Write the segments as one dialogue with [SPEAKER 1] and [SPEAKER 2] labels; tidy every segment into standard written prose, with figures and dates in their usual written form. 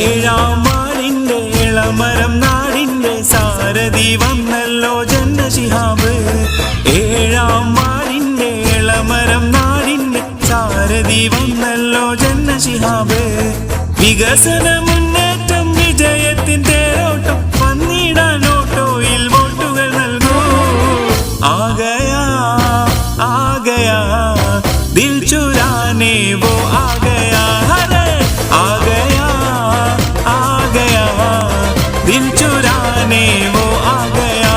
[SPEAKER 1] ഏഴാമാളിന്റെ ഇളമരം നാടിന്റെ സാരഥി വന്നല്ലോ ജന്നശിഹാബ്. ഏഴാമാളിന്റെ ഇളമരം നാടിന്റെ സാരഥി വന്നല്ലോ ജന്നശിഹാബ്. വികസന മുന്നേറ്റം വിജയത്തിൻ തേരോട്ടം വന്നിടാൻ ഓട്ടോയിൽ വോട്ടുകൾ നൽകൂ. ആഗയാ ആഗയാ ദിൽ ചുരാനെ വോ ആഗയാ ഹരേ ആഗയാ ദിൽ ചുരാനെ വോ ആഗയാ.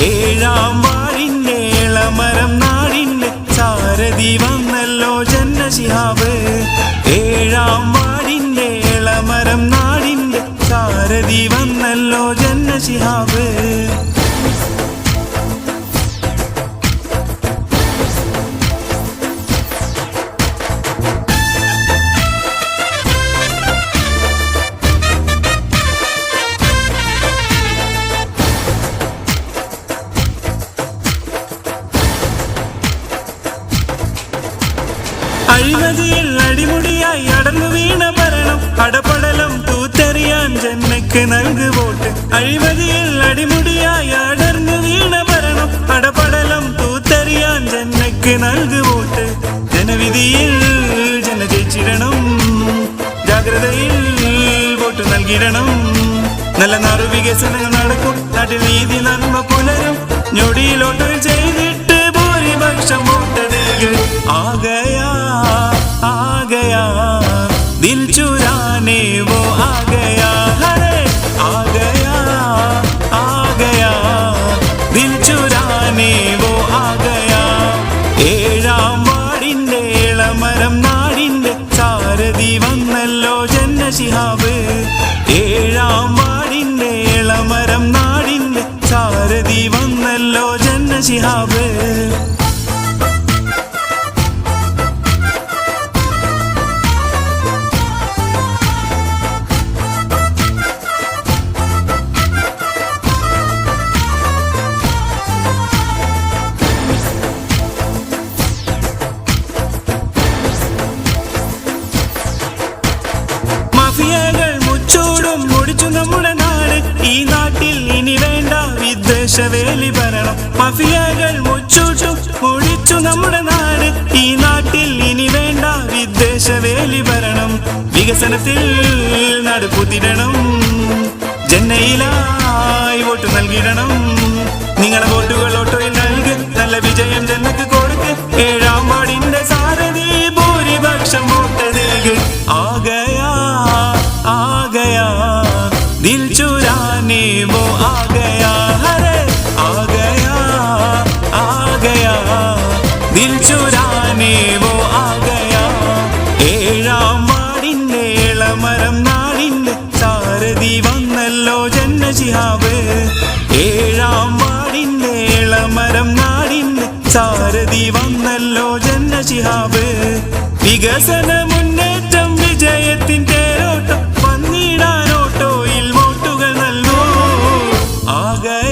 [SPEAKER 1] ഏഴാം വാളിന്റെ ഇളമരം നാടിന്റെ സാരഥി വന്നല്ലോ ജന്നശിഹാബ്. ഏഴാം വാളിന്റെ ഇളമരം നാടിന്റെ സാരഥി വന്നല്ലോ ജന്നശിഹാബ്. അഴിമതിയിൽ അടിമുടിയായി അടർന്നു വീണ ഭരണം അടപടലം തൂത്തെറിയാൻ ജന്നക്ക് നൽകു വോട്ട്. അഴിമതിയിൽ അടിമുടിയായി അടർന്നു വീണ ഭരണം അടപടലം തൂത്തെറിയാൻ ജന്നക്ക് നൽകു വോട്ട്. ജനവിധിയിൽ ജന ജയിച്ചിടണം, ജാഗ്രതയിൽ വോട്ട് നൽകിയിടണം. നല്ല നാറു വികസനങ്ങൾ നടക്കും, നാട്ടിൽ നീതി നന്മ പുലരും. ഞൊടിയിലോട്ട് ചെയ്തിട്ട് ഭൂരിപക്ഷം വോട്ട് നൽകും. ആഗയാ ആഗയാ ദിൽ ചുരാനെ വോ ആഗയാ ഹരേ ആഗയാ ആഗയാ ദിൽ ചുരാനെ വോ ആഗയാ. ഏഴാം വാടിന്റെ ഇളമരം നാടിന്റെ സാരഥി വന്നല്ലോ ജന്നശിഹാബ്. ഏഴാം വാടിന്റെ ഇളമരം നാടിന്റെ സാരഥി വന്നല്ലോ ജന്നശിഹാബ്. മാഫിയകൾ മുച്ചൂടും മുടിച്ചു നമ്മുടെ നാട്. ഈ നാട്ടിൽ ഇനി വേണ്ട വിദ്വേഷവേലി ഭരണം. മാഫിയകൾ മുച്ചൂടും മുടിച്ചു നമ്മുടെ നാട്. ഈ നാട്ടിൽ ഇനി വേണ്ട വിദ്വേഷവേലി ഭരണം. വികസനത്തിൽ നാട് പുതിരണം, ജന്നയിലായി വോട്ട് നൽകിയിടണം. നിങ്ങളെ വോട്ടുകൾ ഓട്ടോയിൽ നൽകി നല്ല വിജയം ജന്നക്ക് കൊടുക്ക്. ഏഴാം വാർഡിന്റെ സാരഥി ഭൂരിപക്ഷം വോട്ട് നൽകി. ആഗയാ ആഗയാ ദിൽ ചുരാനെ വോ ആഗയാ ഹരേ ആഗയാ ആഗയാ ദിൽ ചുരാനെ വോ ആഗയാ. ഏഴാം വാടിന്റെ ഇളമരം നാടിന്റെ സാരഥി വന്നല്ലോ ജന്നശിഹാബ്. ഏഴാം വാടിന്റെ ഇളമരം നാടിന്റെ സാരഥി വന്നല്ലോ ജന്നശിഹാബ്. വികസന മുന്നേറ്റം വിജയത്തിന്റെ